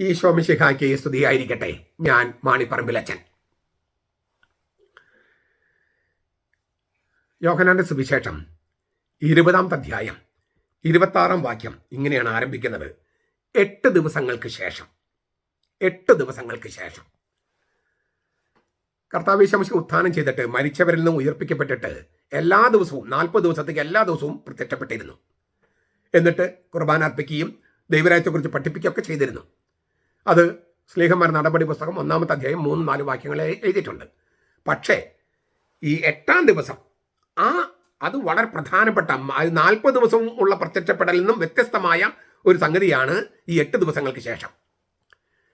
ഈശോ മിശിഹായ്ക്ക് സ്തുതിയായിരിക്കട്ടെ. ഞാൻ മാണിപ്പറമ്പിലച്ചൻ. യോഹന്നാന്റെ സുവിശേഷം 20-ാം അധ്യായം 26-ാം വാക്യം ഇങ്ങനെയാണ് ആരംഭിക്കുന്നത്. 8 ദിവസങ്ങൾക്ക് ശേഷം കർത്താവ് ഈശോ മിശിഹ ഉത്ഥാനം ചെയ്തിട്ട് മരിച്ചവരിൽ നിന്നും ഉയർപ്പിക്കപ്പെട്ടിട്ട് എല്ലാ ദിവസവും 40 ദിവസത്തേക്ക് എല്ലാ ദിവസവും പ്രത്യക്ഷപ്പെട്ടിരുന്നു. എന്നിട്ട് കുർബാന അർപ്പിക്കുകയും ദൈവരാജ്യത്തെക്കുറിച്ച് പഠിപ്പിക്കുകയൊക്കെ ചെയ്തിരുന്നു. അത് സ്ലീഹന്മാർ നടപടി പുസ്തകം 1-ാമത്തെ അധ്യായം 3-4 വാക്യങ്ങളെ എഴുതിയിട്ടുണ്ട്. പക്ഷേ ഈ 8-ാം ദിവസം അത് വളരെ പ്രധാനപ്പെട്ട 40 ദിവസവും ഉള്ള പ്രത്യക്ഷപ്പെടലിൽ നിന്നും വ്യത്യസ്തമായ ഒരു സംഗതിയാണ് ഈ 8 ദിവസങ്ങൾക്ക് ശേഷം.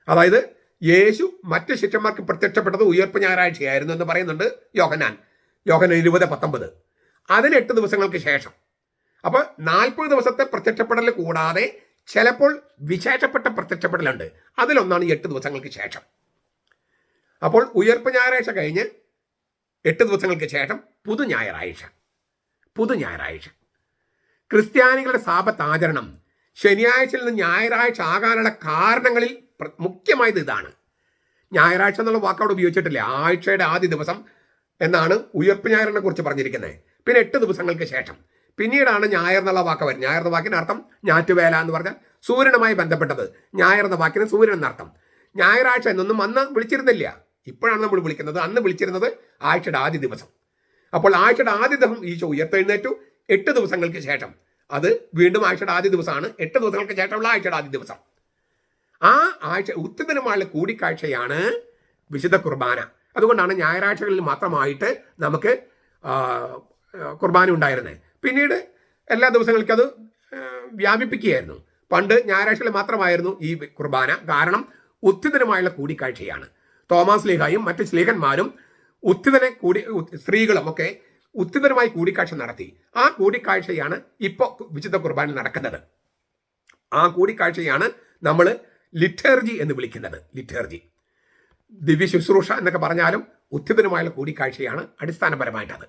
അതായത് യേശു മറ്റ് ശിഷ്യന്മാർക്ക് പ്രത്യക്ഷപ്പെട്ടത് ഉയർപ്പ് ഞായറാഴ്ചയായിരുന്നു എന്ന് പറയുന്നുണ്ട് യോഹന്നാൻ 20:19. അതിന് 8 ദിവസങ്ങൾക്ക് ശേഷം. അപ്പോൾ 40 ദിവസത്തെ പ്രത്യക്ഷപ്പെടൽ കൂടാതെ ചിലപ്പോൾ വിശേഷപ്പെട്ട പ്രത്യക്ഷപ്പെടലുണ്ട്. അതിലൊന്നാണ് 8 ദിവസങ്ങൾക്ക് ശേഷം. അപ്പോൾ ഉയർപ്പ് ഞായറാഴ്ച കഴിഞ്ഞ് 8 ദിവസങ്ങൾക്ക് ശേഷം പുതു ഞായറാഴ്ച ക്രിസ്ത്യാനികളുടെ സാബത്ത് ആചരണം ശനിയാഴ്ചയിൽ നിന്ന് ഞായറാഴ്ച ആകാനുള്ള കാരണങ്ങളിൽ മുഖ്യമായത് ഇതാണ്. ഞായറാഴ്ച എന്നുള്ള വാക്കവിടെ ഉപയോഗിച്ചിട്ടില്ല. ആഴ്ചയുടെ ആദ്യ ദിവസം എന്നാണ് ഉയർപ്പ് ഞായറിനെ കുറിച്ച് പറഞ്ഞിരിക്കുന്നത്. പിന്നെ 8 ദിവസങ്ങൾക്ക് ശേഷം പിന്നീടാണ് ഞായർ എന്നുള്ള വാക്ക് വരുന്നത്. ഞായർ എന്ന വാക്കിന് അർത്ഥം ഞാറ്റുവേല എന്ന് പറഞ്ഞാൽ സൂര്യനുമായി ബന്ധപ്പെട്ടത്. ഞായർ എന്ന വാക്കിന് സൂര്യൻ എന്നർത്ഥം. ഞായറാഴ്ച എന്നൊന്നും അന്ന് വിളിച്ചിരുന്നില്ല. ഇപ്പോഴാണ് നമ്മൾ വിളിക്കുന്നത്. അന്ന് വിളിച്ചിരുന്നത് ആഴ്ചയുടെ ആദ്യ ദിവസം. അപ്പോൾ ആഴ്ചയുടെ ആദ്യ ദിവസം ഈശോ ഉയർത്തെഴുന്നേറ്റു. 8 ദിവസങ്ങൾക്ക് ശേഷം അത് വീണ്ടും ആഴ്ചയുടെ ആദ്യ ദിവസമാണ്. 8 ദിവസങ്ങൾക്ക് ശേഷമുള്ള ആഴ്ചയുടെ ആദ്യ ദിവസം. ആ ആഴ്ച ഉത്തിതനുമായുള്ള കൂടിക്കാഴ്ചയാണ് വിശുദ്ധ കുർബാന. അതുകൊണ്ടാണ് ഞായറാഴ്ചകളിൽ മാത്രമായിട്ട് നമുക്ക് കുർബാന ഉണ്ടായിരുന്നത്. പിന്നീട് എല്ലാ ദിവസങ്ങൾക്കും അത് വ്യാപിപ്പിക്കുകയായിരുന്നു. പണ്ട് ഞായറാഴ്ചകളിൽ മാത്രമായിരുന്നു ഈ കുർബാന. കാരണം ഉത്തിതനുമായുള്ള കൂടിക്കാഴ്ചയാണ്. തോമാസ് ശ്ലീഹായും മറ്റ് ശ്ലീഹന്മാരും സ്ത്രീകളും ഒക്കെ ഉത്തിതനുമായി കൂടിക്കാഴ്ച നടത്തി. ആ കൂടിക്കാഴ്ചയാണ് ഇപ്പോൾ വിശുദ്ധ കുർബാന നടക്കുന്നത്. ആ കൂടിക്കാഴ്ചയാണ് നമ്മൾ ലിറ്റർജി എന്ന് വിളിക്കുന്നത്. ലിറ്റർജി, ദിവ്യ ശുശ്രൂഷ എന്നൊക്കെ പറഞ്ഞാലും ഉത്തിതനുമായുള്ള കൂടിക്കാഴ്ചയാണ് അടിസ്ഥാനപരമായിട്ടത്.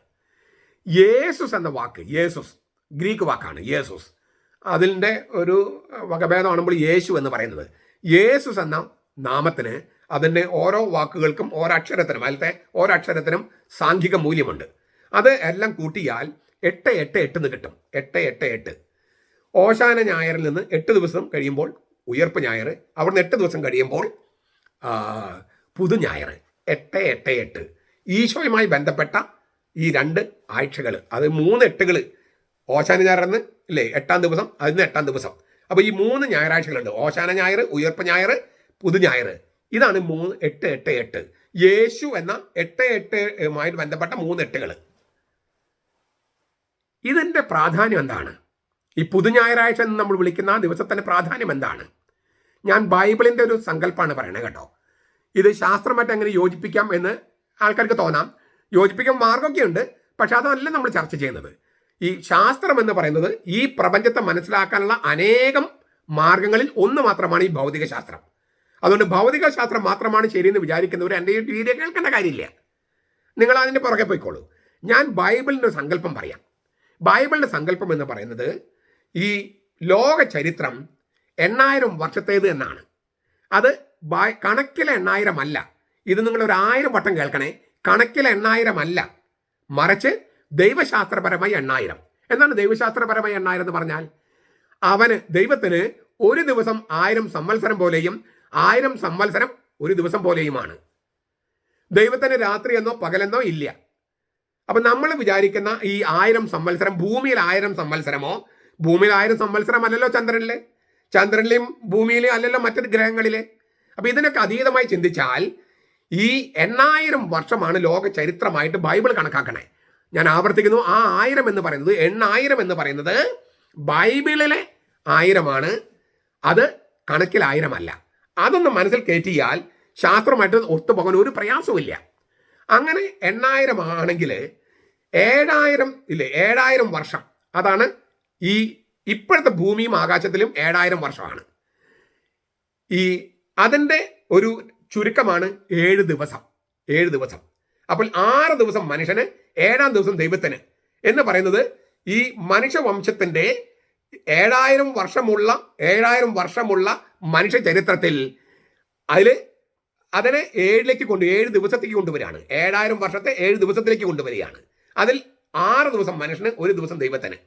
യേസുസ് എന്ന വാക്ക്, യേസുസ് ഗ്രീക്ക് വാക്കാണ്. യേസുസ് അതിൻ്റെ ഒരു വകഭേദമാണുമ്പോൾ യേശു എന്ന് പറയുന്നത്. യേസുസ് എന്ന നാമത്തിന് അതിൻ്റെ ഓരോ വാക്കുകൾക്കും അതിലത്തെ ഓരോ അക്ഷരത്തിനും സാംഖിക മൂല്യമുണ്ട്. അത് എല്ലാം കൂട്ടിയാൽ 888 എന്ന് കിട്ടും. 888. ഓശാന ഞായറിൽ നിന്ന് 8 ദിവസം കഴിയുമ്പോൾ ഉയർപ്പ് ഞായർ, അവിടുന്ന് 8 ദിവസം കഴിയുമ്പോൾ പുതു ഞായർ. 888 ഈശോയുമായി ബന്ധപ്പെട്ട ഈ 2 ആഴ്ചകൾ, അത് 3 8കൾ. ഓശാന ഞായറെന്ന് ഇല്ലേ 8-ാം ദിവസം, അതിന് 8-ാം ദിവസം. അപ്പോൾ ഈ 3 ഞായറാഴ്ചകളുണ്ട്. ഓശാന ഞായർ, ഉയർപ്പ് ഞായർ, പുതു ഞായർ. ഇതാണ് 888. യേശു എന്ന 88മായി ബന്ധപ്പെട്ട 3 8കൾ. ഇതിൻ്റെ പ്രാധാന്യം എന്താണ്? ഈ പുതു ഞായറാഴ്ച എന്ന് നമ്മൾ വിളിക്കുന്ന ആ ദിവസത്തിൻ്റെ പ്രാധാന്യം എന്താണ്? ഞാൻ ബൈബിളിൻ്റെ ഒരു സങ്കല്പമാണ് പറയണത് കേട്ടോ. ഇത് ശാസ്ത്രമായിട്ട് എങ്ങനെ യോജിപ്പിക്കാം എന്ന് ആൾക്കാർക്ക് തോന്നാം. യോജിപ്പിക്കാൻ മാർഗമൊക്കെ ഉണ്ട്, പക്ഷെ അതല്ല നമ്മൾ ചർച്ച ചെയ്യുന്നത്. ഈ ശാസ്ത്രം എന്ന് പറയുന്നത് ഈ പ്രപഞ്ചത്തെ മനസ്സിലാക്കാനുള്ള അനേകം മാർഗങ്ങളിൽ ഒന്ന് മാത്രമാണ് ഈ ഭൗതിക ശാസ്ത്രം. അതുകൊണ്ട് ഭൗതിക ശാസ്ത്രം മാത്രമാണ് ശരിയെന്ന് വിചാരിക്കുന്നവർ എൻ്റെ ഈ വീഡിയോ കേൾക്കേണ്ട കാര്യമില്ല. നിങ്ങൾ അതിൻ്റെ പുറകെ പോയിക്കോളൂ. ഞാൻ ബൈബിളിൻ്റെ ഒരു സങ്കല്പം പറയാം. ബൈബിളിൻ്റെ സങ്കല്പം എന്ന് പറയുന്നത് ഈ ലോക ചരിത്രം 8000 വർഷത്തേത് എന്നാണ്. അത് കണക്കിലെ 8000 അല്ല. ഇത് നിങ്ങൾ ഒരു 1000 വട്ടം കേൾക്കണേ. കണക്കിലെ 8000 അല്ല, മറിച്ച് ദൈവശാസ്ത്രപരമായി 8000. എന്താണ് ദൈവശാസ്ത്രപരമായി 8000 എന്ന് പറഞ്ഞാൽ? ദൈവത്തിന് ഒരു ദിവസം 1000 സംവത്സരം പോലെയും 1000 സംവത്സരം ഒരു ദിവസം പോലെയുമാണ്. ദൈവത്തിന് രാത്രിയെന്നോ പകലെന്നോ ഇല്ല. അപ്പം നമ്മൾ വിചാരിക്കുന്ന ഈ 1000 സംവത്സരം ഭൂമിയിൽ 1000 സംവത്സരമോ, ഭൂമിയിൽ 1000 സംവത്സരം അല്ലല്ലോ ചന്ദ്രനിലെയും ഭൂമിയിലെ അല്ലല്ലോ മറ്റൊരു ഗ്രഹങ്ങളിലെ. അപ്പം ഇതിനൊക്കെ അതീതമായി ചിന്തിച്ചാൽ ഈ 8000 വർഷമാണ് ലോക ചരിത്രമായിട്ട് ബൈബിൾ കണക്കാക്കണേ. ഞാൻ ആവർത്തിക്കുന്നു, ആ 1000 എന്ന് പറയുന്നത് 8000 എന്ന് പറയുന്നത് ബൈബിളിലെ 1000 അത് കണക്കിൽ 1000 അല്ല. അതൊന്ന് മനസ്സിൽ കയറ്റിയാൽ ശാസ്ത്രമായിട്ട് ഒത്തുപോകാൻ ഒരു പ്രയാസമില്ല. അങ്ങനെ 8000 ആണെങ്കിൽ 7000 ഇല്ലേ, 7000 വർഷം. അതാണ് ഈ ഇപ്പോഴത്തെ ഭൂമിയും ആകാശത്തിലും 7000 വർഷമാണ്. അതിൻ്റെ ഒരു ചുരുക്കമാണ് 7 ദിവസം. അപ്പോൾ 6 ദിവസം മനുഷ്യന്, 7-ാം ദിവസം ദൈവത്തിന് എന്ന് പറയുന്നത് ഈ മനുഷ്യവംശത്തിൻ്റെ 7000 വർഷമുള്ള മനുഷ്യ ചരിത്രത്തിൽ അതിൽ അതിനെ 7 ദിവസത്തേക്ക് കൊണ്ടുവരികയാണ്. 7000 വർഷത്തെ 7 ദിവസത്തിലേക്ക് കൊണ്ടുവരികയാണ്. അതിൽ 6 ദിവസം മനുഷ്യന്, 1 ദിവസം ദൈവത്തിന്,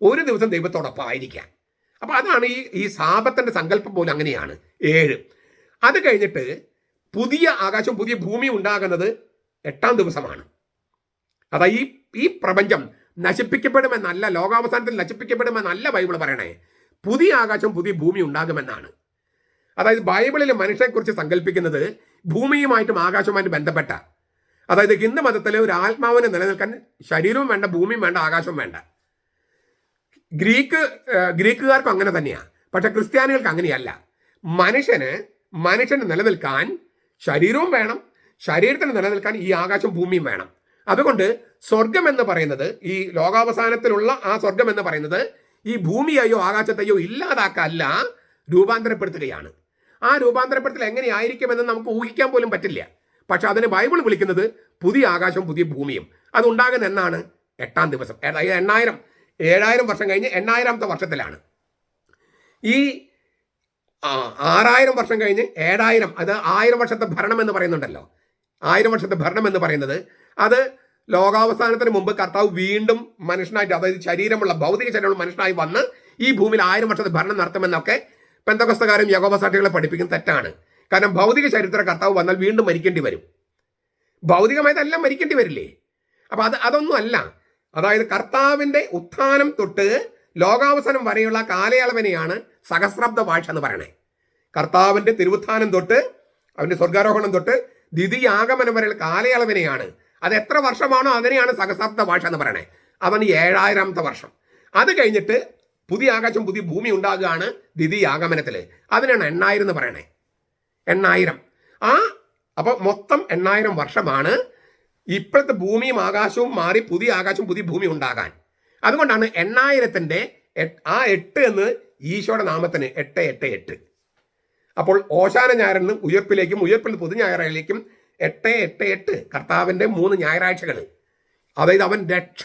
1 ദിവസം ദൈവത്തോടൊപ്പം ആയിരിക്കാം. അപ്പോൾ അതാണ് ഈ സാപത്തിന്റെ സങ്കല്പം പോലും അങ്ങനെയാണ് 7. അത് കഴിഞ്ഞിട്ട് പുതിയ ആകാശം പുതിയ ഭൂമി ഉണ്ടാകുന്നത് 8-ാം ദിവസമാണ്. അതായത് ഈ പ്രപഞ്ചം നശിപ്പിക്കപ്പെടുമെന്നല്ല, ലോകാവസാനത്തിൽ നശിപ്പിക്കപ്പെടുമെന്നല്ല ബൈബിൾ പറയണേ. പുതിയ ആകാശം പുതിയ ഭൂമി ഉണ്ടാകുമെന്നാണ്. അതായത് ബൈബിളിൽ മനുഷ്യനെക്കുറിച്ച് സങ്കല്പിക്കുന്നത് ഭൂമിയുമായിട്ടും ആകാശവുമായിട്ട് ബന്ധപ്പെട്ട, അതായത് ഹിന്ദു മതത്തിൽ ഒരു ആത്മാവിനെ നിലനിൽക്കാൻ ശരീരവും വേണ്ട, ഭൂമിയും വേണ്ട, ആകാശവും വേണ്ട. ഗ്രീക്കുകാർക്കും അങ്ങനെ തന്നെയാണ്. പക്ഷെ ക്രിസ്ത്യാനികൾക്ക് അങ്ങനെയല്ല. മനുഷ്യന് നിലനിൽക്കാൻ ശരീരവും വേണം, ശരീരത്തിന് നിലനിൽക്കാൻ ഈ ആകാശം ഭൂമിയും വേണം. അതുകൊണ്ട് സ്വർഗം എന്ന് പറയുന്നത്, ഈ ലോകാവസാനത്തിലുള്ള ആ സ്വർഗം എന്ന് പറയുന്നത് ഈ ഭൂമിയെയോ ആകാശത്തെയോ ഇല്ലാതാക്കല്ല, രൂപാന്തരപ്പെടുത്തുകയാണ്. ആ രൂപാന്തരപ്പെടുത്തൽ എങ്ങനെയായിരിക്കുമെന്ന് നമുക്ക് ഊഹിക്കാൻ പോലും പറ്റില്ല. പക്ഷെ അതിന് ബൈബിൾ വിളിക്കുന്നത് പുതിയ ആകാശവും പുതിയ ഭൂമിയും. അതുണ്ടാകുന്ന എന്നാണ്? 8-ാം ദിവസം. അതായത് 7000 വർഷം കഴിഞ്ഞ് 8000-ാമത്തെ വർഷത്തിലാണ്. ഈ 6000 വർഷം കഴിഞ്ഞ് 7000, അത് 1000 വർഷത്തെ ഭരണം എന്ന് പറയുന്നുണ്ടല്ലോ. 1000 വർഷത്തെ ഭരണം എന്ന് പറയുന്നത് അത് ലോകാവസാനത്തിന് മുമ്പ് കർത്താവ് വീണ്ടും മനുഷ്യനായിട്ട്, അതായത് ശരീരമുള്ള ഭൗതിക ശരീരമുള്ള മനുഷ്യനായി വന്ന് ഈ ഭൂമിയിൽ 1000 വർഷത്തെ ഭരണം നടത്തുമെന്നൊക്കെ പെന്തക്കോസ്തകാരും യഹോവ സാക്ഷികളെ പഠിപ്പിക്കുന്നത് തെറ്റാണ്. കാരണം ഭൗതിക ശരീരത്തിലെ കർത്താവ് വന്നാൽ വീണ്ടും മരിക്കേണ്ടി വരും. ഭൗതികമായിട്ടെല്ലാം മരിക്കേണ്ടി വരില്ലേ? അപ്പൊ അതൊന്നും അല്ല. അതായത് കർത്താവിന്റെ ഉത്ഥാനം തൊട്ട് ലോകാവസാനം വരെയുള്ള കാലയളവിനെയാണ് സഹസ്രാബ്ദ വാഴ്ച എന്ന് പറയണേ. കർത്താവിന്റെ തിരുവുത്ഥാനം തൊട്ട് അവന്റെ സ്വർഗാരോഹണം തൊട്ട് ദ്വിതീയ ആഗമനം വരെയുള്ള കാലയളവിനെയാണ്, അത് എത്ര വർഷമാണോ അതിനെയാണ് സഹസ്രാബ്ദ ഭാഷ എന്ന് പറയണേ. അതാണ് 7000-ാമത്തെ വർഷം. അത് കഴിഞ്ഞിട്ട് പുതിയ ആകാശം പുതിയ ഭൂമി ഉണ്ടാകുകയാണ് ദ്വിതീയ ആഗമനത്തിൽ. അതിനാണ് 8000 എന്ന് പറയണേ. 8000. അപ്പോൾ മൊത്തം 8000 വർഷമാണ് ഇപ്പോഴത്തെ ഭൂമിയും ആകാശവും മാറി പുതിയ ആകാശം പുതിയ ഭൂമി ഉണ്ടാകാൻ. അതുകൊണ്ടാണ് 8000-ന്റെ ആ 8 എന്ന് ഈശോയുടെ നാമത്തിന് 888. അപ്പോൾ ഓശാന ഞായറിന് ഉയർപ്പിലേക്കും ഉയർപ്പിൽ പുതു ഞായറാഴ്ചയിലേക്കും 888 കർത്താവിൻ്റെ 3 ഞായറാഴ്ചകൾ. അതായത് അവൻ രക്ഷ,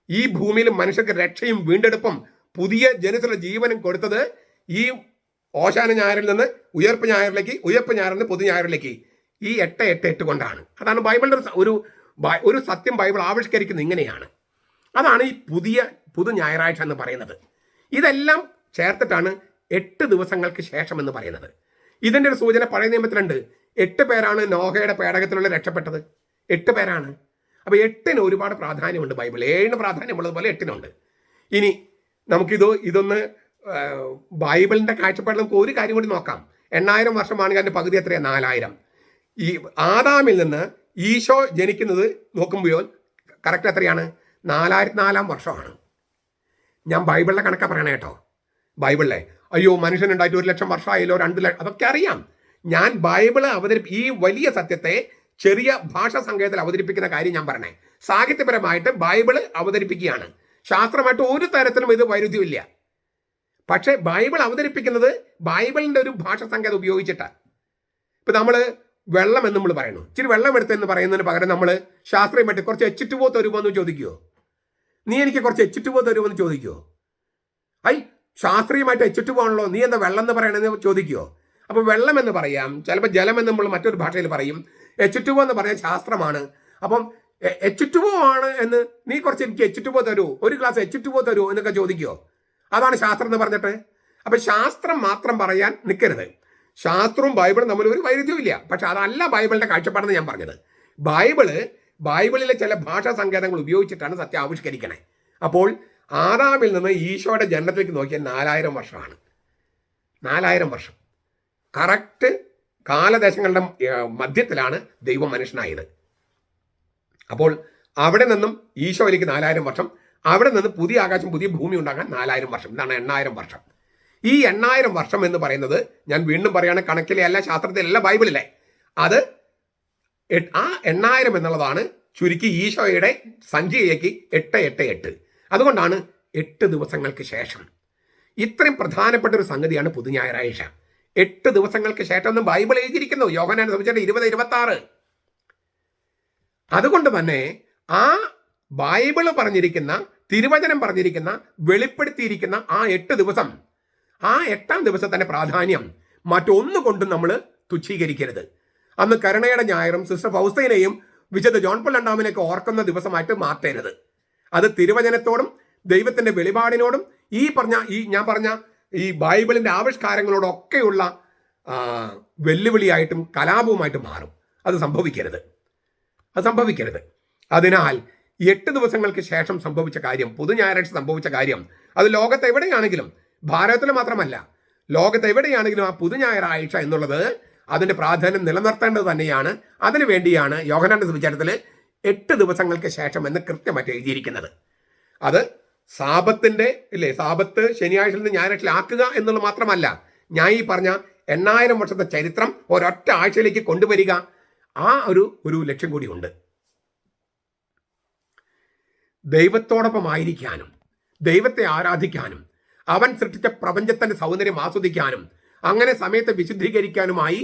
ഈ ഭൂമിയിലും മനുഷ്യർക്ക് രക്ഷയും വീണ്ടെടുപ്പും പുതിയ ജനത്തിലുള്ള ജീവനും കൊടുത്തത് ഈ ഓശാന ഞായറിൽ നിന്ന് ഉയർപ്പ് ഞായറിലേക്ക്, ഉയർപ്പ് ഞായറിൽ നിന്ന് പുതു ഞായറിലേക്ക് ഈ 888 കൊണ്ടാണ്. അതാണ് ബൈബിളിൻ്റെ ഒരു സത്യം ബൈബിൾ ആവിഷ്കരിക്കുന്നത് ഇങ്ങനെയാണ്. അതാണ് ഈ പുതു ഞായറാഴ്ച എന്ന് പറയുന്നത്. ഇതെല്ലാം ചേർത്തിട്ടാണ് 8 ദിവസങ്ങൾക്ക് ശേഷം എന്ന് പറയുന്നത്. ഇതിൻ്റെ ഒരു സൂചന പഴയ നിയമത്തിലുണ്ട്. 8 പേരാണ് നോഹയുടെ പേടകത്തിലുള്ള രക്ഷപ്പെട്ടത്. 8 പേരാണ്. അപ്പോൾ 8-ന് ഒരുപാട് പ്രാധാന്യമുണ്ട്. ബൈബിൾ 7-ന് പ്രാധാന്യമുള്ളതുപോലെ 8-നുണ്ട്. ഇനി ഇതൊന്ന് ബൈബിളിൻ്റെ കാഴ്ചപ്പാടിൽ നമുക്ക് ഒരു കാര്യം കൂടി നോക്കാം. 8000 വർഷമാണെങ്കിൽ അതിൻ്റെ പകുതി എത്രയാണ്? 4000. ഈ ആദാമിൽ നിന്ന് ഈശോ ജനിക്കുന്നത് നോക്കുമ്പോൾ കറക്റ്റ് എത്രയാണ്? 4004-ാം വർഷമാണ്. ഞാൻ ബൈബിളിലെ കണക്കാണ് പറയണേ കേട്ടോ. ബൈബിളിലെ അയ്യോ മനുഷ്യനുണ്ടായിട്ട് 1,00,000 വർഷമായല്ലോ, 2 ലക്ഷം, അതൊക്കെ അറിയാം. ഞാൻ ബൈബിള് ഈ വലിയ സത്യത്തെ ചെറിയ ഭാഷാ സങ്കേതത്തിൽ അവതരിപ്പിക്കുന്ന കാര്യം ഞാൻ പറഞ്ഞേ. സാഹിത്യപരമായിട്ട് ബൈബിള് അവതരിപ്പിക്കുകയാണ്. ശാസ്ത്രമായിട്ട് ഒരു തരത്തിലും ഇത് വൈരുദ്ധ്യമില്ല. പക്ഷേ ബൈബിൾ അവതരിപ്പിക്കുന്നത് ബൈബിളിൻ്റെ ഒരു ഭാഷാ സങ്കേതം ഉപയോഗിച്ചിട്ടാണ്. ഇപ്പം നമ്മൾ വെള്ളം എന്ന് നമ്മൾ പറയുന്നു, ഇച്ചിരി വെള്ളം എടുത്തെന്ന് പറയുന്നതിന് പകരം നമ്മൾ ശാസ്ത്രീയമായിട്ട് കുറച്ച് H2O തരുമോ എന്ന് ചോദിക്കുമോ? നീ എനിക്ക് കുറച്ച് H2O തരുമോ എന്ന് ചോദിക്കുമോ? ശാസ്ത്രീയമായിട്ട് H2O ആണല്ലോ, നീ എന്താ വെള്ളം എന്ന് പറയണമെന്ന് ചോദിക്കുമോ? അപ്പോൾ വെള്ളം എന്ന് പറയാം, ചിലപ്പോൾ ജലം എന്ന് നമ്മൾ മറ്റൊരു ഭാഷയിൽ പറയും. H2O എന്ന് പറയാൻ ശാസ്ത്രമാണ്. അപ്പം H2O ആണ് എന്ന് നീ കുറച്ച് എനിക്ക് H2O തരൂ, ഒരു ഗ്ലാസ് H2O തരൂ എന്നൊക്കെ ചോദിക്കുമോ? അതാണ് ശാസ്ത്രം എന്ന് പറഞ്ഞിട്ട്. അപ്പം ശാസ്ത്രം മാത്രം പറയാൻ നിൽക്കരുത്. ശാസ്ത്രവും ബൈബിളും തമ്മിൽ ഒരു വൈരുദ്ധ്യമില്ല. പക്ഷെ അതല്ല ബൈബിളിൻ്റെ കാഴ്ചപ്പാടെന്ന് ഞാൻ പറഞ്ഞത്. ബൈബിളിലെ ചില ഭാഷാ സങ്കേതങ്ങൾ ഉപയോഗിച്ചിട്ടാണ് സത്യം ആവിഷ്കരിക്കണേ. അപ്പോൾ ആദാമിൽ നിന്ന് ഈശോയുടെ ജനനത്തിലേക്ക് നോക്കിയാൽ 4000 വർഷമാണ്. 4000 വർഷം കറക്റ്റ് കാലദേശങ്ങളുടെ മധ്യത്തിലാണ് ദൈവം മനുഷ്യനായത്. അപ്പോൾ അവിടെ നിന്നും ഈശോയിലേക്ക് 4000 വർഷം, അവിടെ നിന്ന് പുതിയ ആകാശം പുതിയ ഭൂമി ഉണ്ടാകാൻ 4000 വർഷം. ഇതാണ് 8000 വർഷം. ഈ 8000 വർഷം എന്ന് പറയുന്നത് ഞാൻ വീണ്ടും പറയുകയാണ്, കണക്കിലെ അല്ല, ശാസ്ത്രത്തിലല്ല, ബൈബിളിലെ. അത് ആ 8000 എന്നുള്ളതാണ് ചുരുക്കി ഈശോയുടെ സഞ്ചിയിലേക്ക് 888. അതുകൊണ്ടാണ് 8 ദിവസങ്ങൾക്ക് ശേഷം. ഇത്രയും പ്രധാനപ്പെട്ട ഒരു സംഗതിയാണ് പുതു ഞായറാഴ്ച. 8 ദിവസങ്ങൾക്ക് ശേഷം എന്ന് ബൈബിൾ എഴുതിയിരിക്കുന്നു. യോഹന്നാനെ സംബന്ധിച്ചിട്ട് 20-26. അതുകൊണ്ട് തന്നെ ആ ബൈബിള് പറഞ്ഞിരിക്കുന്ന, തിരുവചനം പറഞ്ഞിരിക്കുന്ന, വെളിപ്പെടുത്തിയിരിക്കുന്ന ആ 8 ദിവസം, ആ 8-ാം ദിവസത്തിന്റെ പ്രാധാന്യം മറ്റൊന്നുകൊണ്ടും നമ്മൾ തുച്ഛീകരിക്കരുത്. അന്ന് കരുണയുടെ ഞായറും സിസ്റ്റർ ഫൗസ്തീനെയും വിശുദ്ധ ജോൺ പോൾ രണ്ടാമനെയൊക്കെ ഓർക്കുന്ന ദിവസമായിട്ട് മാറ്റരുത്. അത് തിരുവചനത്തോടും ദൈവത്തിന്റെ വെളിപാടിനോടും ഞാൻ പറഞ്ഞ ഈ ബൈബിളിന്റെ ആവിഷ്കാരങ്ങളോടൊക്കെയുള്ള വെല്ലുവിളിയായിട്ടും കലാപവുമായിട്ടും മാറും. അത് സംഭവിക്കരുത്. അതിനാൽ 8 ദിവസങ്ങൾക്ക് ശേഷം സംഭവിച്ച കാര്യം, പുതു ഞായറാഴ്ച സംഭവിച്ച കാര്യം, അത് ലോകത്ത് എവിടെയാണെങ്കിലും, ഭാരതത്തിൽ മാത്രമല്ല ലോകത്ത് എവിടെയാണെങ്കിലും ആ പുതു ഞായറാഴ്ച എന്നുള്ളത് അതിന്റെ പ്രാധാന്യം നിലനിർത്തേണ്ടത് തന്നെയാണ്. അതിനു വേണ്ടിയാണ് യോഹന്നാന്റെ സുവിശേഷത്തിൽ 8 ദിവസങ്ങൾക്ക് ശേഷം എന്ന് കൃത്യമായിട്ട് എഴുതിയിരിക്കുന്നത്. അത് സാബത്ത് ശനിയാഴ്ചയിൽ നിന്ന് ഞായറാഴ്ചയിലാക്കുക എന്നുള്ളത് മാത്രമല്ല, ഞാൻ ഈ പറഞ്ഞ 8000 വർഷത്തെ ചരിത്രം ഒരൊറ്റ ആഴ്ചയിലേക്ക് കൊണ്ടുവരിക, ആ ഒരു ലക്ഷ്യം കൂടി ഉണ്ട്. ദൈവത്തോടൊപ്പം ആയിരിക്കാനും ദൈവത്തെ ആരാധിക്കാനും അവൻ സൃഷ്ടിച്ച പ്രപഞ്ചത്തിന്റെ സൗന്ദര്യം ആസ്വദിക്കാനും അങ്ങനെ സമയത്തെ വിശുദ്ധീകരിക്കാനുമായി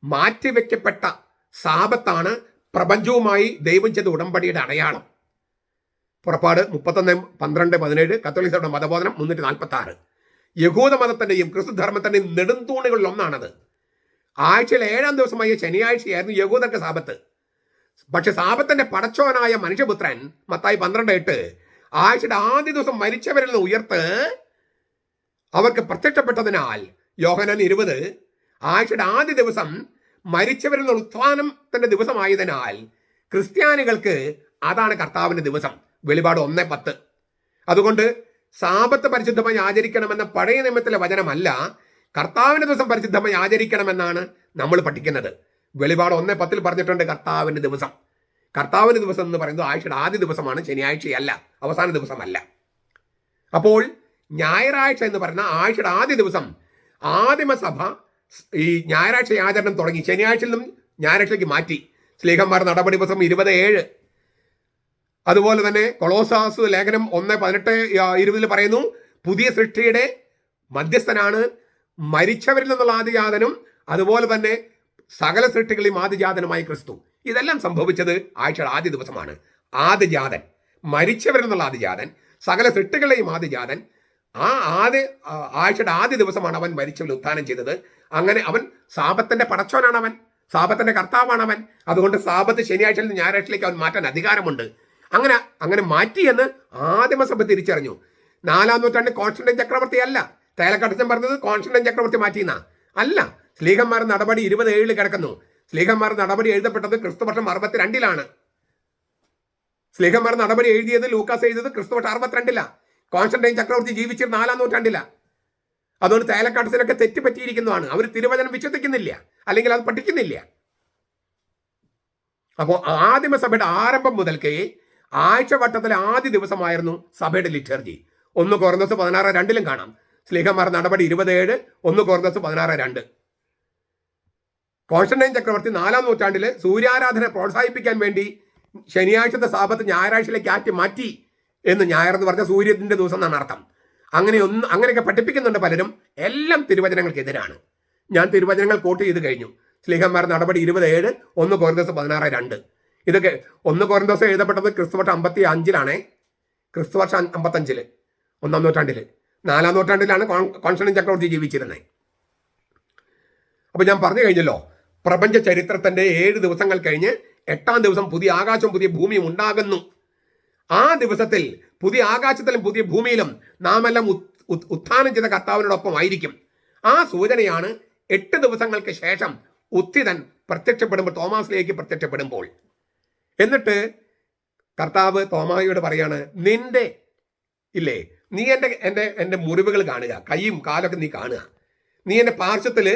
മാറ്റിവെക്കപ്പെട്ട സാബത്താണ് പ്രപഞ്ചവുമായി ദൈവം ചെയ്ത ഉടമ്പടിയുടെ അടയാളം. പുറപ്പാട് 31:12-17 കത്തോലിക്ക സഭയുടെ മതബോധനം 346. യഹൂദ മതത്തിന്റെയും ക്രിസ്തു ധർമ്മത്തിന്റെയും നെടുന്തൂണുകളിൽ ഒന്നാണത്. ആഴ്ചയിൽ 7-ാം ദിവസമായ ശനിയാഴ്ചയായിരുന്നു യഹൂദർക്ക് സാബത്ത്. പക്ഷെ സാബത്തിന്റെ പടച്ചോനായ മനുഷ്യപുത്രൻ മത്തായി 12:8 ആഴ്ചയുടെ ആദ്യ ദിവസം മരിച്ചവരിൽ നിന്ന് ഉയർത്ത് അവർക്ക് പ്രത്യക്ഷപ്പെട്ടതിനാൽ യോഹന്നാൻ 20 ആഴ്ചയുടെ ആദ്യ ദിവസം മരിച്ചവരിൽ നിന്ന് ഉത്ഥാനത്തിന്റെ ദിവസമായതിനാൽ ക്രിസ്ത്യാനികൾക്ക് അതാണ് കർത്താവിന്റെ ദിവസം. വെളിപാട് 1:10. അതുകൊണ്ട് സാബത്ത് പരിശുദ്ധമായി ആചരിക്കണമെന്ന പഴയ നിയമത്തിലെ വചനമല്ല, കർത്താവിന്റെ ദിവസം പരിശുദ്ധമായി ആചരിക്കണമെന്നാണ് നമ്മൾ പഠിക്കുന്നത്. വെളിപാട് 1:10 പറഞ്ഞിട്ടുണ്ട് കർത്താവിന്റെ ദിവസം. കർത്താവിന്റെ ദിവസം എന്ന് പറയുന്നത് ആഴ്ചയുടെ ആദ്യ ദിവസമാണ്, ശനിയാഴ്ചയല്ല, അവസാന ദിവസമല്ല. അപ്പോൾ ഞായറാഴ്ച എന്ന് പറയുന്ന ആഴ്ചയുടെ ആദ്യ ദിവസം ആദിമസഭ ഈ ഞായറാഴ്ച ആചരണം തുടങ്ങി. ശനിയാഴ്ചയിൽ നിന്നും ഞായറാഴ്ചയ്ക്ക് മാറ്റി. ശ്ലീഹന്മാർ നടപടി ദിവസം 27. അതുപോലെ തന്നെ കൊളോസാസ് ലേഖനം 1:18-20 പറയുന്നു, പുതിയ സൃഷ്ടിയുടെ മധ്യസ്ഥനാണ്, മരിച്ചവരിൽ നിന്നുള്ള ആദിജാതനും അതുപോലെ തന്നെ സകല സൃഷ്ടികളെയും ആദിജാതനുമായി ക്രിസ്തു. ഇതെല്ലാം സംഭവിച്ചത് ആഴ്ചയുടെ ആദ്യ ദിവസമാണ്. ആദിജാതൻ, മരിച്ചവരിൽ നിന്നുള്ള ആദിജാതൻ, സകല സൃഷ്ടികളെയും ആദിജാതൻ, ആഴ്ചയുടെ ആദ്യ ദിവസമാണ് അവൻ മരിച്ചവൻ ഉത്ഥാനം ചെയ്തത്. അങ്ങനെ അവൻ സാബത്തിന്റെ പടച്ചോനാണ്, അവൻ സാബത്തിന്റെ കർത്താവാണ് അവൻ. അതുകൊണ്ട് സാബത്ത് ശനിയാഴ്ചയിൽ നിന്ന് ഞായറാഴ്ചയിലേക്ക് അവൻ മാറ്റാൻ അധികാരമുണ്ട്. അങ്ങനെ മാറ്റിയെന്ന് ആദിമസഭ തിരിച്ചറിഞ്ഞു. 4-ാം നൂറ്റാണ്ട് കോൺസ്റ്റന്റൈൻ ചക്രവർത്തി അല്ല തേലക്കട്ടച്ചൻ പറഞ്ഞത് കോൺസ്റ്റന്റൈൻ ചക്രവർത്തി മാറ്റിയെന്ന അല്ല. ശ്ലീഹന്മാർ നടപടി 27 കിടക്കുന്നു. ശ്ലീഹന്മാർ നടപടി എഴുതപ്പെട്ടത് ക്രിസ്തുവർഷം 62-ലാണ്. ശ്ലീഹന്മാർ നടപടി എഴുതിയത് ലൂക്കാസ് എഴുതിയത് ക്രിസ്തുവർഷം 62-ലാണ്. കോൺസ്റ്റന്റൈൻ ചക്രവർത്തി ജീവിച്ചിരുന്ന 4-ാം നൂറ്റാണ്ടിലാണ്. അതുകൊണ്ട് തേലക്കട്ടച്ചനൊക്കെ തെറ്റുപറ്റിയിരിക്കുന്നതാണ്. അവർ തിരുവചനം വിശ്വസിക്കുന്നില്ല, അല്ലെങ്കിൽ അത് പഠിക്കുന്നില്ല. അപ്പോൾ ആദിമസഭയുടെ ആരംഭം മുതൽക്കേ ആഴ്ചവട്ടത്തിലെ ആദ്യ ദിവസമായിരുന്നു സഭയുടെ ലിറ്റർജി. 1 കൊറിന്തോസ് 16:2 കാണാം. ശ്ലീഹന്മാർ നടപടി 27, 1 കൊറിന്തോസ് 16:2. കോൺസ്റ്റന്റൈൻ ചക്രവർത്തി 4-ാം നൂറ്റാണ്ടിൽ സൂര്യാരാധന പ്രോത്സാഹിപ്പിക്കാൻ വേണ്ടി ശനിയാഴ്ചത്തെ സാബത്ത് ഞായറാഴ്ചയിലേക്ക് മാറ്റി എന്ന്. ഞായർ എന്ന് പറഞ്ഞാൽ സൂര്യന്റെ ദിവസം എന്നാണ് അർത്ഥം. അങ്ങനെയൊക്കെ പഠിപ്പിക്കുന്നുണ്ട് പലരും. എല്ലാം തിരുവചനങ്ങൾക്കെതിരാണ്. ഞാൻ തിരുവചനങ്ങൾ കോട്ട് ചെയ്ത് കഴിഞ്ഞു. ശ്ലീഹന്മാർ നടപടി 27, 1 കൊറിന്തോസ് 16:2. ഇതൊക്കെ 1 കൊറിന്തോസ് എഴുതപ്പെട്ടത് ക്രിസ്തുവർഷം 55-ലാണ്. ക്രിസ്തുവർഷം 55 1-ാം നൂറ്റാണ്ടിൽ. 4-ാം നൂറ്റാണ്ടിലാണ് കോൺസ്റ്റന്റൈൻ ചക്രവർത്തി ജീവിച്ചിരുന്നത്. അപ്പൊ ഞാൻ പറഞ്ഞു കഴിഞ്ഞല്ലോ, പ്രപഞ്ച ചരിത്രത്തിന്റെ 7 ദിവസങ്ങൾ കഴിഞ്ഞ് 8-ാം ദിവസം പുതിയ ആകാശവും പുതിയ ഭൂമിയും ഉണ്ടാകുന്നു. ആ ദിവസത്തിൽ പുതിയ ആകാശത്തിലും പുതിയ ഭൂമിയിലും നാം എല്ലാം ഉത്ഥാനം ചെയ്ത കർത്താവിനോടൊപ്പം ആയിരിക്കും. ആ സൂചനയാണ് 8 ദിവസങ്ങൾക്ക് ശേഷം ഉത്ഥിതൻ പ്രത്യക്ഷപ്പെടുമ്പോൾ, തോമാസിലേക്ക് പ്രത്യക്ഷപ്പെടുമ്പോൾ. എന്നിട്ട് കർത്താവ് തോമായോട് പറയാണ്, നീ എൻ്റെ മുറിവുകൾ കാണുക, കൈയും കാലൊക്കെ നീ കാണുക, നീ എൻ്റെ പാർശ്വത്തിൽ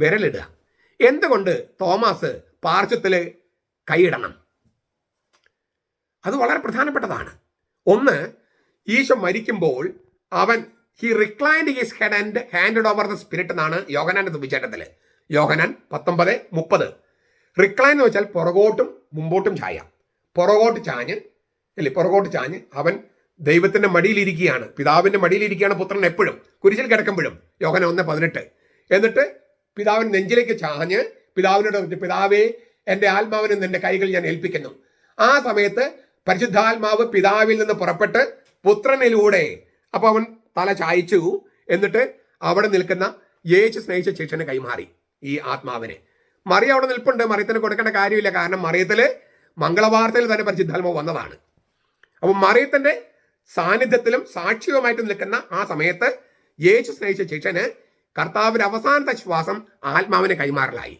വിരലിടുക. എന്തുകൊണ്ട് തോമാസ് പാർശ്വത്തിൽ കൈയിടണം? അത് വളരെ പ്രധാനപ്പെട്ടതാണ്. ഒന്ന്, ഈശോ മരിക്കുമ്പോൾ അവൻ he reclined his head and handed over the spirit എന്നാണ് യോഹന്നാന്റെ സുവിശേഷത്തിൽ. യോഹന്നാൻ 19:30. റിക്ലൈൻ എന്ന് വെച്ചാൽ പുറകോട്ടും മുമ്പോട്ടും ചായാം. പുറകോട്ട് ചാഞ്ഞ് അവൻ ദൈവത്തിന്റെ മടിയിലിരിക്കുകയാണ്, പിതാവിന്റെ മടിയിലിരിക്കുകയാണ് പുത്രൻ എപ്പോഴും, കുരിശിൽ കിടക്കുമ്പോഴും. യോഹന്നാൻ 1:18. എന്നിട്ട് പിതാവിന് നെഞ്ചിലേക്ക് ചാഞ്ഞ് പിതാവിനോട് പറഞ്ഞു, പിതാവേ, എൻ്റെ ആത്മാവിനെ നിന്റെ കൈകൾ ഞാൻ ഏൽപ്പിക്കുന്നു. ആ സമയത്ത് പരിശുദ്ധാത്മാവ് പിതാവിൽ നിന്ന് പുറപ്പെട്ട് പുത്രനിലൂടെ, അപ്പോൾ അവൻ തല ചായ്ച്ചു. എന്നിട്ട് അവിടെ നിൽക്കുന്ന യേശു സ്നേഹിച്ച ശിഷ്യന് കൈമാറി ഈ ആത്മാവിനെ. മറിയ അവിടെ നിൽപ്പുണ്ട്. മറിയത്തിന് കൊടുക്കേണ്ട കാര്യമില്ല. കാരണം മറിയത്തില് മംഗളവാർത്തയിൽ തന്നെ പരിശുദ്ധാത്മാവ് വന്നതാണ്. അപ്പം മറിയത്തിന്റെ സാന്നിധ്യത്തിലും സാക്ഷിയുമായിട്ട് നിൽക്കുന്ന ആ സമയത്ത് യേശു സ്നേഹിച്ച ശിഷ്യന് കർത്താവിന്റെ അവസാനത്തെ ശ്വാസം ആത്മാവിനെ കൈമാറലായി.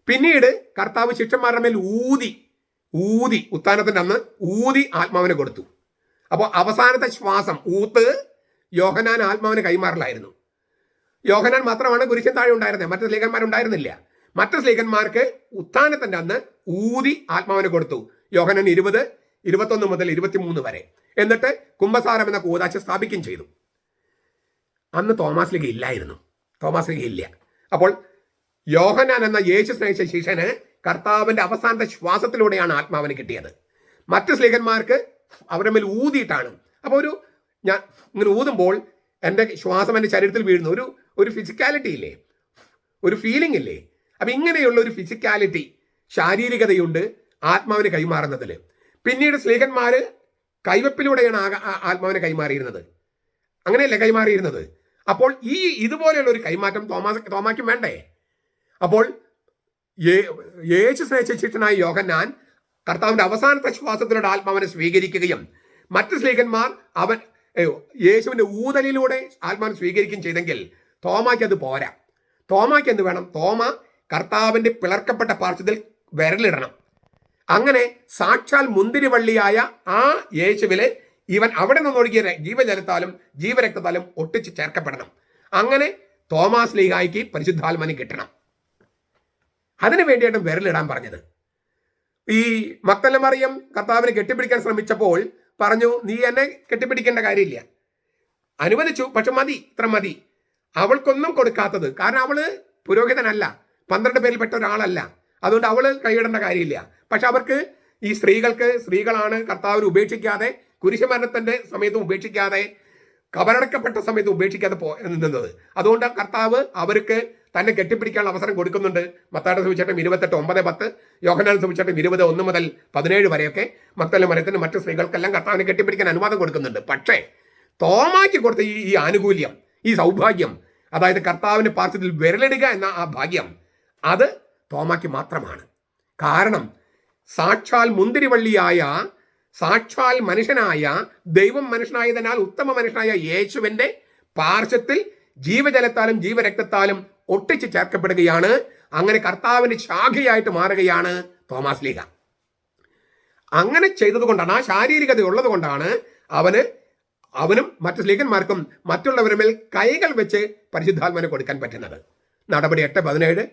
പിന്നീട് കർത്താവ് ശിഷ്യന്മാരുടെ മേൽ ഊതി ഉത്ഥാനത്തിന്റെ അന്ന് ഊതി ആത്മാവിനെ കൊടുത്തു. അപ്പോൾ അവസാനത്തെ ശ്വാസം ഊത്ത് യോഹന്നാൻ ആത്മാവിനെ കൈമാറലായിരുന്നു. യോഹന്നാൻ മാത്രമാണ് കുരിശൻ താഴെ ഉണ്ടായിരുന്നത്. മറ്റു സ്ലീഹന്മാരുണ്ടായിരുന്നില്ല. മറ്റു സ്ലീഹന്മാർക്ക് ഉത്ഥാനത്തിന്റെ അന്ന് ഊതി ആത്മാവിനെ കൊടുത്തു. യോഹന്നാൻ 20, 21 മുതൽ 23 വരെ. എന്നിട്ട് കുംഭസാരം എന്ന കൂദാശ സ്ഥാപിക്കുകയും ചെയ്തു. അന്ന് തോമാസ് ലീഗ ഇല്ലായിരുന്നു. തോമാസ് ലീഗ ഇല്ല. അപ്പോൾ യോഹന്നാൻ എന്ന യേശു സ്നേഹിച്ച ശിഷ്യന് കർത്താവിന്റെ അവസാനത്തെ ശ്വാസത്തിലൂടെയാണ് ആത്മാവിന് കിട്ടിയത്. മറ്റു സ്ലീഹന്മാർക്ക് അവരുടെ മേൽ ഊതിയിട്ടാണ്. അപ്പോൾ ഞാൻ ഇങ്ങനെ ഊതുമ്പോൾ എൻ്റെ ശ്വാസം എൻ്റെ ശരീരത്തിൽ വീഴുന്നു. ഒരു ഫിസിക്കാലിറ്റി ഇല്ലേ, ഒരു ഫീലിംഗ് ഇല്ലേ? അപ്പം ഇങ്ങനെയുള്ള ഒരു ഫിസിക്കാലിറ്റി, ശാരീരികതയുണ്ട് ആത്മാവിന് കൈമാറുന്നതിൽ. പിന്നീട് സ്ലീഹന്മാർ കൈവപ്പിലൂടെയാണ് ആത്മാവിനെ കൈമാറിയിരുന്നത്. അങ്ങനെയല്ലേ കൈമാറിയിരുന്നത്? അപ്പോൾ ഇതുപോലെയുള്ള ഒരു കൈമാറ്റം തോമായ്ക്കും വേണ്ടേ? അപ്പോൾ യേശു സ്നേഹിച്ച ശിഷ്യനായ യോഹന്നാൻ കർത്താവിന്റെ അവസാനത്തെ ശ്വാസത്തിലൂടെ ആത്മാവിനെ സ്വീകരിക്കുകയും മറ്റു സ്ലീഹന്മാർ യേശുവിന്റെ ഊതലിലൂടെ ആത്മാവിനെ സ്വീകരിക്കുകയും ചെയ്തെങ്കിൽ തോമായ്ക്ക് അത് പോരാ. തോമായ്ക്ക് എന്ത് വേണം? തോമ കർത്താവിന്റെ പിളർക്കപ്പെട്ട പാർശ്വത്തിൽ വിരലിടണം. അങ്ങനെ സാക്ഷാൽ മുന്തിരിവള്ളിയായ ആ യേശുവിലെ ഇവൻ അവിടെ നിന്നൊഴുകിയ ജീവജലത്താലും ജീവരക്തത്താലും ഒട്ടിച്ച് ചേർക്കപ്പെടണം. അങ്ങനെ തോമാസ് ലീഗായിക്ക് പരിശുദ്ധാത്മാവിനെ കിട്ടണം. അതിനു വേണ്ടിയാണ് വിരലിടാൻ പറഞ്ഞത്. ഈ മഗ്ദലന മറിയം കർത്താവിനെ കെട്ടിപ്പിടിക്കാൻ ശ്രമിച്ചപ്പോൾ പറഞ്ഞു, നീ എന്നെ കെട്ടിപ്പിടിക്കേണ്ട കാര്യമില്ല. അനുവദിച്ചു, പക്ഷെ മതി, ഇത്ര മതി. അവൾക്കൊന്നും കൊടുക്കാത്തത്, കാരണം അവള് പുരോഹിതനല്ല, 12 പേരിൽപ്പെട്ട ഒരാളല്ല. അതുകൊണ്ട് അവള് കൈയിടേണ്ട കാര്യമില്ല. പക്ഷെ അവർക്ക് ഈ സ്ത്രീകളാണ് കർത്താവിനെ ഉപേക്ഷിക്കാതെ, കുരിശുമരണത്തിന്റെ സമയത്തും ഉപേക്ഷിക്കാതെ, കബറടക്കപ്പെട്ട സമയത്ത് ഉപേക്ഷിക്കാതെ നിന്നത്. അതുകൊണ്ട് കർത്താവ് അവർക്ക് തന്നെ കെട്ടിപ്പിടിക്കാനുള്ള അവസരം കൊടുക്കുന്നുണ്ട്. മത്തായിയുടെ സുവിശേഷം 28:9-10, യോഹന്നാന്റെ സുവിശേഷം 20:1 മുതൽ 17 വരെയൊക്കെ മഗ്ദലന മറിയത്തിന് മറ്റു സ്ത്രീകൾക്കെല്ലാം കർത്താവിനെ കെട്ടിപ്പിടിക്കാൻ അനുവാദം കൊടുക്കുന്നുണ്ട്. പക്ഷേ തോമായ്ക്ക് കൊടുത്ത ഈ ആനുകൂല്യം, ഈ സൗഭാഗ്യം, അതായത് കർത്താവിന്റെ പാർശ്വത്തിൽ വിരലിടുക എന്ന ആ ഭാഗ്യം, അത് തോമായ്ക്ക് മാത്രമാണ്. കാരണം സാക്ഷാൽ മുന്തിരിവള്ളിയായ, സാക്ഷാൽ മനുഷ്യനായ, ദൈവം മനുഷ്യനായതിനാൽ ഉത്തമ മനുഷ്യനായ യേശുവിന്റെ പാർശ്വത്തിൽ ജീവജലത്താലും ജീവരക്തത്താലും ഒട്ടിച്ച് ചേർക്കപ്പെടുകയാണ്. അങ്ങനെ കർത്താവിന്റെ ശാഖയായിട്ട് മാറുകയാണ് തോമാസ് ലീഗ. അങ്ങനെ ചെയ്തതുകൊണ്ടാണ്, ആ ശാരീരികത ഉള്ളത് കൊണ്ടാണ് അവനും മറ്റു സ്ലീഹന്മാർക്കും മറ്റുള്ളവരുടെ മേൽ കൈകൾ വെച്ച് പരിശുദ്ധാത്മാവിനെ കൊടുക്കാൻ പറ്റുന്നത്. നടപടി 8:17,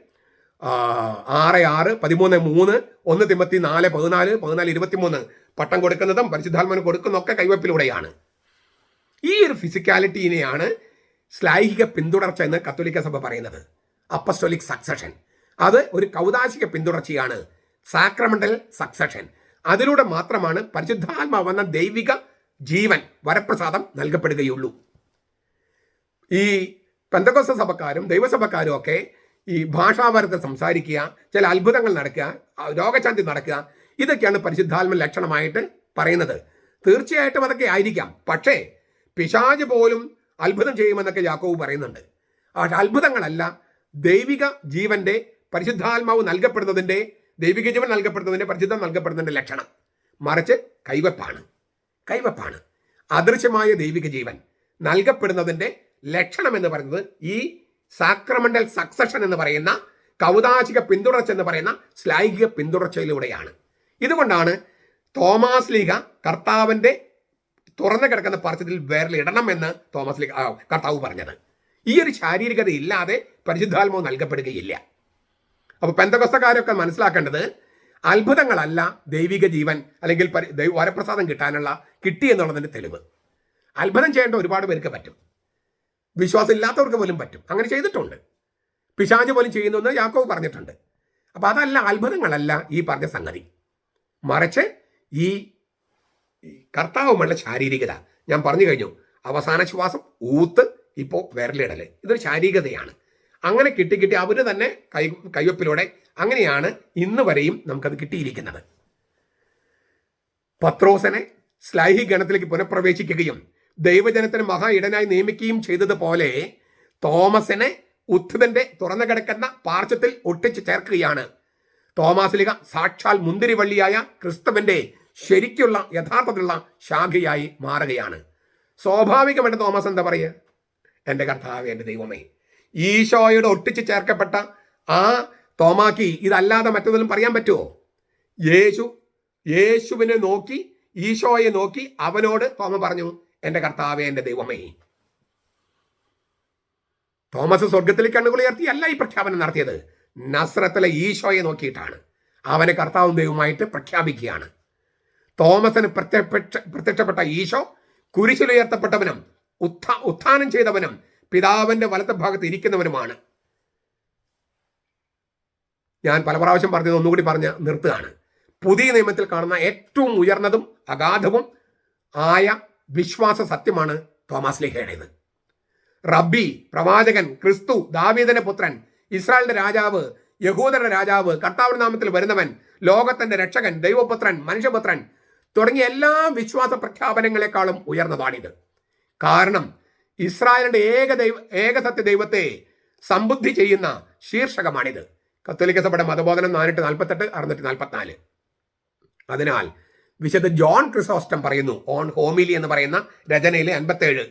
6:6, 13:3, 1 തിമോത്തി 4:14, 14:23 പട്ടം കൊടുക്കുന്നതും പരിശുദ്ധാത്മാവിന് കൊടുക്കുന്നതൊക്കെ കൈവപ്പിലൂടെയാണ്. ഈ ഒരു ഫിസിക്കാലിറ്റീനെയാണ് ശ്ലൈഹിക പിന്തുടർച്ച എന്ന് കത്തോലിക്ക സഭ പറയുന്നത്. Apostolic succession. അത് ഒരു കൗദാശിക പിന്തുടർച്ചയാണ്, സാക്രമെന്റൽ സക്സഷൻ. അതിലൂടെ മാത്രമാണ് പരിശുദ്ധാത്മാവ് എന്ന ദൈവിക ജീവൻ, വരപ്രസാദം നൽകപ്പെടുകയുള്ളൂ. ഈ പെന്തക്കോസ്ത സഭക്കാരും ദൈവസഭക്കാരും ഒക്കെ ഈ ഭാഷാപരത്തെ സംസാരിക്കുക, ചില അത്ഭുതങ്ങൾ നടക്കുക, രോഗശാന്തി നടക്കുക, ഇതൊക്കെയാണ് പരിശുദ്ധാത്മ ലക്ഷണമായിട്ട് പറയുന്നത്. തീർച്ചയായിട്ടും അതൊക്കെ ആയിരിക്കാം. പക്ഷേ പിശാച് പോലും അത്ഭുതം ചെയ്യുമെന്നൊക്കെ യാക്കോബ് പറയുന്നുണ്ട്. പക്ഷെ അത്ഭുതങ്ങളല്ല ദൈവിക ജീവന്റെ, പരിശുദ്ധാത്മാവ് നൽകപ്പെടുന്നതിന്റെ, ദൈവിക ജീവൻ നൽകപ്പെടുന്നതിന്റെ, പരിശുദ്ധം നൽകപ്പെടുന്നതിന്റെ ലക്ഷണം. മറിച്ച് കൈവപ്പാണ്. അദൃശ്യമായ ദൈവിക ജീവൻ നൽകപ്പെടുന്നതിന്റെ ലക്ഷണം എന്ന് പറയുന്നത് ഈ സാക്രമെന്റൽ സക്സഷൻ എന്ന് പറയുന്ന, കൗദാശിക പിന്തുടർച്ച എന്ന് പറയുന്ന ശ്ലൈഹിക പിന്തുടർച്ചയിലൂടെയാണ്. ഇതുകൊണ്ടാണ് തോമാസ് ലീഗ കർത്താവിന്റെ തുറന്നു കിടക്കുന്ന പാർശ്വത്തിൽ വിരലിടണം എന്ന് കർത്താവ് പറഞ്ഞത്. ഈ ഒരു ശാരീരികത ഇല്ലാതെ പരിശുദ്ധാത്മാവ് നൽകപ്പെടുകയില്ല. അപ്പോൾ പെന്തക്കോസ്തക്കാരൊക്കെ മനസ്സിലാക്കേണ്ടത് അത്ഭുതങ്ങളല്ല ദൈവിക ജീവൻ അല്ലെങ്കിൽ വരപ്രസാദം കിട്ടി എന്നുള്ളതിന്റെ തെളിവ്. അത്ഭുതം ചെയ്യേണ്ട ഒരുപാട് പേർക്ക് പറ്റും, വിശ്വാസം ഇല്ലാത്തവർക്ക് പോലും പറ്റും. അങ്ങനെ ചെയ്തിട്ടുണ്ട്. പിശാച് പോലും ചെയ്യുന്നു യാക്കോബ് പറഞ്ഞിട്ടുണ്ട്. അപ്പം അതല്ല, അത്ഭുതങ്ങളല്ല ഈ പറഞ്ഞ സംഗതി. മറിച്ച് ഈ കർത്താവുമുള്ള ശാരീരികത. ഞാൻ പറഞ്ഞു കഴിഞ്ഞു, അവസാന ശ്വാസം, ഊത്ത്, ഇപ്പോൾ വിരലിടല്, ഇതൊരു ശാരീരികതയാണ്. അങ്ങനെ കിട്ടി അവർ തന്നെ കൈവപ്പിലൂടെ, അങ്ങനെയാണ് ഇന്ന് വരെയും നമുക്കത് കിട്ടിയിരിക്കുന്നത്. പത്രോസിനെ ശ്ലൈഹി ഗണത്തിലേക്ക് പുനഃപ്രവേശിക്കുകയും ദൈവജനത്തിന് മഹാ ഇടനായി നിയമിക്കുകയും ചെയ്തതുപോലെ തോമസിനെ ഉത്ഥിതന്റെ തുറന്നു കിടക്കുന്ന പാർശ്വത്തിൽ ഒട്ടിച്ചു ചേർക്കുകയാണ്. തോമാസ്ലിഹ സാക്ഷാൽ മുന്തിരിവള്ളിയായ ക്രിസ്തുവിന്റെ ശരിക്കുള്ള യഥാർത്ഥത്തിലുള്ള ശാഖയായി മാറുകയാണ്. സ്വാഭാവികമായിട്ട് തോമസ് എന്താ പറയുക? എൻ്റെ കർത്താവേ, എൻ്റെ ദൈവമേ. ഈശോയോട് ഒട്ടിച്ച് ചേർക്കപ്പെട്ട ആ തോമാക്ക് ഇതല്ലാതെ മറ്റൊന്നും പറയാൻ പറ്റുമോ? യേശുവിനെ നോക്കി, ഈശോയെ നോക്കി അവനോട് തോമ പറഞ്ഞു, എൻ്റെ കർത്താവേ, എൻ്റെ ദൈവമേ. തോമസ് സ്വർഗത്തിലേക്ക് കണ്ണുകൾ ഉയർത്തിയല്ല ഈ പ്രഖ്യാപനം നടത്തിയത്. നസ്രത്തിലെ ഈശോയെ നോക്കിയിട്ടാണ്. അവനെ കർത്താവും ദൈവമായിട്ട് പ്രഖ്യാപിക്കുകയാണ്. തോമസിന് പ്രത്യക്ഷപ്പെട്ട ഈശോ കുരിശിലുയർത്തപ്പെട്ടവനും ഉത്ഥാനം ചെയ്തവനും പിതാവിന്റെ വലത്തെ ഭാഗത്ത് ഇരിക്കുന്നവനുമാണ്. ഞാൻ പല പ്രാവശ്യം പറഞ്ഞത് ഒന്നുകൂടി പറഞ്ഞ് നിർത്തുകയാണ്. പുതിയ നിയമത്തിൽ കാണുന്ന ഏറ്റവും ഉയർന്നതും അഗാധവും ആയ വിശ്വാസ സത്യമാണ് തോമാസ്ലീഹയുടേത്. റബ്ബി, പ്രവാചകൻ, ക്രിസ്തു, ദാവീദിന്റെ പുത്രൻ, ഇസ്രായേലിന്റെ രാജാവ്, യഹൂദരുടെ രാജാവ്, കർത്താവിന്റെ നാമത്തിൽ വരുന്നവൻ, ലോകത്തിന്റെ രക്ഷകൻ, ദൈവപുത്രൻ, മനുഷ്യപുത്രൻ തുടങ്ങിയ എല്ലാ വിശ്വാസ പ്രഖ്യാപനങ്ങളെക്കാളും ഉയർന്നതാണിത്. കാരണം ഇസ്രായേലിന്റെ ഏകസത്യ ദൈവത്തെ സംബുദ്ധി ചെയ്യുന്ന ശീർഷകമാണിത്. കത്തോലിക്ക സഭയുടെ മതബോധനം 448 644. അതിനാൽ വിശുദ്ധ ജോൺ ക്രിസോസ്റ്റം പറയുന്നു, ഓൺ ഹോമിലി എന്ന് പറയുന്ന രചനയിലെ 57,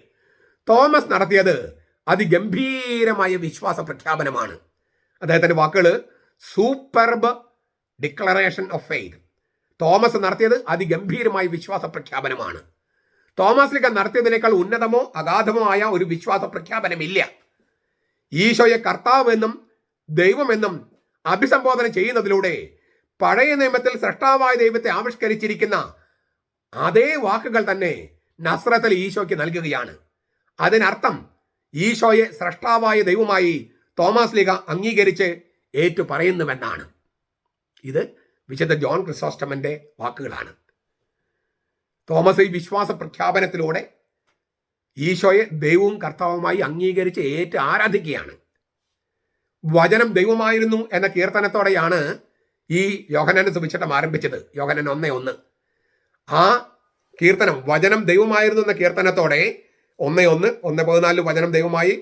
തോമസ് നടത്തിയത് അതിഗംഭീരമായ വിശ്വാസ പ്രഖ്യാപനമാണ്. അദ്ദേഹത്തിന്റെ വാക്കുകൾ superb declaration of faith. Thomas നടത്തിയത് അതിഗംഭീരമായ വിശ്വാസ പ്രഖ്യാപനമാണ്. തോമസ്ലിഹ നടത്തിയതിനേക്കാൾ ഉന്നതമോ അഗാധമോ ആയ ഒരു വിശ്വാസ പ്രഖ്യാപനമില്ല. ഈശോയെ കർത്താവെന്നും ദൈവമെന്നും അഭിസംബോധന ചെയ്യുന്നതിലൂടെ പഴയ നിയമത്തിൽ സൃഷ്ടാവായ ദൈവത്തെ ആവിഷ്കരിച്ചിരിക്കുന്ന അതേ വാക്കുകൾ തന്നെ നസ്രത്തിൽ ഈശോയ്ക്ക് നൽകുകയാണ്. അതിനർത്ഥം ഈശോയെ സൃഷ്ടാവായ ദൈവമായി തോമാസ്ലിഹ അംഗീകരിച്ച് ഏറ്റു പറയുന്നുവെന്നാണ്. ഇത് വിശുദ്ധ ജോൺ ക്രിസോസ്റ്റമന്റെ വാക്കുകളാണ്. തോമസ് ഈ വിശ്വാസ പ്രഖ്യാപനത്തിലൂടെ ഈശോയെ ദൈവവും കർത്താവുമായി അംഗീകരിച്ച് ഏറ്റ് ആരാധിക്കുകയാണ്. വചനം ദൈവമായിരുന്നു എന്ന കീർത്തനത്തോടെയാണ് ഈ യോഹന്നാന്റെ സുവിശേഷം ആരംഭിച്ചത്. യോഹന്നാൻ 1:1. ആ കീർത്തനം വചനം ദൈവമായിരുന്നു എന്ന കീർത്തനത്തോടെ 1:1, 1:14 വചനം ദൈവമായി,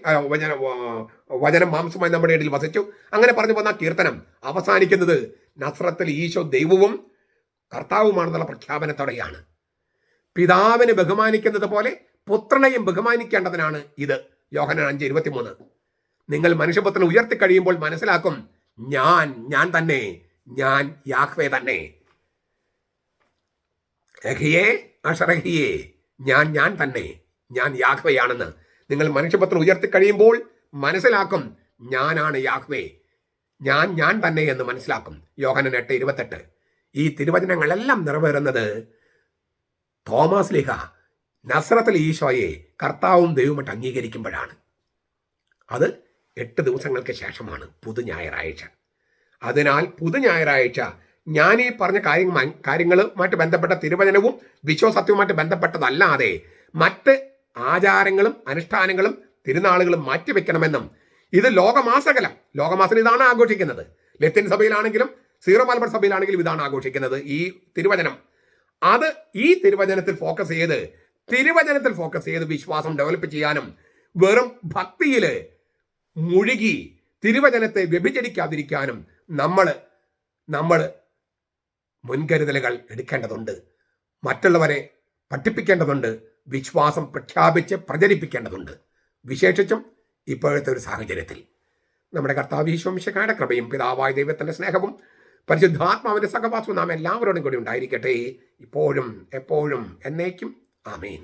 വചനം മാംസമായി നമ്മുടെ ഇടയിൽ വസിച്ചു, അങ്ങനെ പറഞ്ഞു വന്ന കീർത്തനം അവസാനിക്കുന്നത് നസ്രത്തിൽ ഈശോ ദൈവവും കർത്താവുമാണെന്നുള്ള പ്രഖ്യാപനത്തോടെയാണ്. പിതാവിനെ ബഹുമാനിക്കുന്നത് പോലെ പുത്രനെയും ബഹുമാനിക്കേണ്ടതിനാണ് ഇത്. യോഹന്നാൻ 5:23. നിങ്ങൾ മനുഷ്യപുത്രനെ ഉയർത്തിക്കഴിയുമ്പോൾ മനസ്സിലാക്കും, ഞാൻ തന്നെ, ഞാൻ യാഹ്വേ തന്നെ. എഹിയേ അഷറഹിയേ, ഞാൻ തന്നെ, ഞാൻ യാഹ്വയാണെന്ന് നിങ്ങൾ മനുഷ്യപുത്രൻ ഉയർത്തിക്കഴിയുമ്പോൾ മനസ്സിലാക്കും, ഞാനാണ് യാഹ്വേ, ഞാൻ തന്നെ എന്ന് മനസ്സിലാക്കും. യോഹന്നാൻ 8:28. ഈ തിരുവചനങ്ങളെല്ലാം നിറവേറുന്നത് തോമാസ്ലീഹ നസ്രത്തിൽ ഈശോയെ കർത്താവും ദൈവമായിട്ട് അംഗീകരിക്കുമ്പോഴാണ്. അത് 8 ദിവസങ്ങൾക്ക് ശേഷമാണ് പുതു ഞായറാഴ്ച. അതിനാൽ പുതു ഞായറാഴ്ച ഞാൻ ഈ പറഞ്ഞ കാര്യങ്ങളുമായിട്ട് ബന്ധപ്പെട്ട തിരുവചനവും വിശ്വസത്യവുമായിട്ട് ബന്ധപ്പെട്ടതല്ലാതെ മറ്റ് ആചാരങ്ങളും അനുഷ്ഠാനങ്ങളും തിരുനാളുകളും മാറ്റിവെക്കണമെന്നും, ഇത് ലോകമാസകലം ഇതാണ് ആഘോഷിക്കുന്നത്. ലത്തീൻ സഭയിലാണെങ്കിലും സീറോ മലബാർ സഭയിലാണെങ്കിലും ഇതാണ് ആഘോഷിക്കുന്നത് ഈ തിരുവചനം. അത് ഈ തിരുവചനത്തിൽ ഫോക്കസ് ചെയ്ത് വിശ്വാസം ഡെവലപ്പ് ചെയ്യാനും വെറും ഭക്തിയിൽ മുഴുകി തിരുവചനത്തെ വ്യഭിചരിക്കാതിരിക്കാനും നമ്മൾ മുൻകരുതലുകൾ എടുക്കേണ്ടതുണ്ട്. മറ്റുള്ളവരെ പഠിപ്പിക്കേണ്ടതുണ്ട്. വിശ്വാസം പ്രഖ്യാപിച്ച് പ്രചരിപ്പിക്കേണ്ടതുണ്ട്. വിശേഷിച്ചും ഇപ്പോഴത്തെ ഒരു സാഹചര്യത്തിൽ നമ്മുടെ കർത്താവ് ഈശോ മിശിഹായുടെ കൃപയും പിതാവായ ദൈവത്തിന്റെ സ്നേഹവും പരിശുദ്ധാത്മാവിന്റെ സഹവാസവും നാം എല്ലാവരോടും കൂടി ഉണ്ടായിരിക്കട്ടെ, ഇപ്പോഴും എപ്പോഴും എന്നേക്കും. ആമേൻ.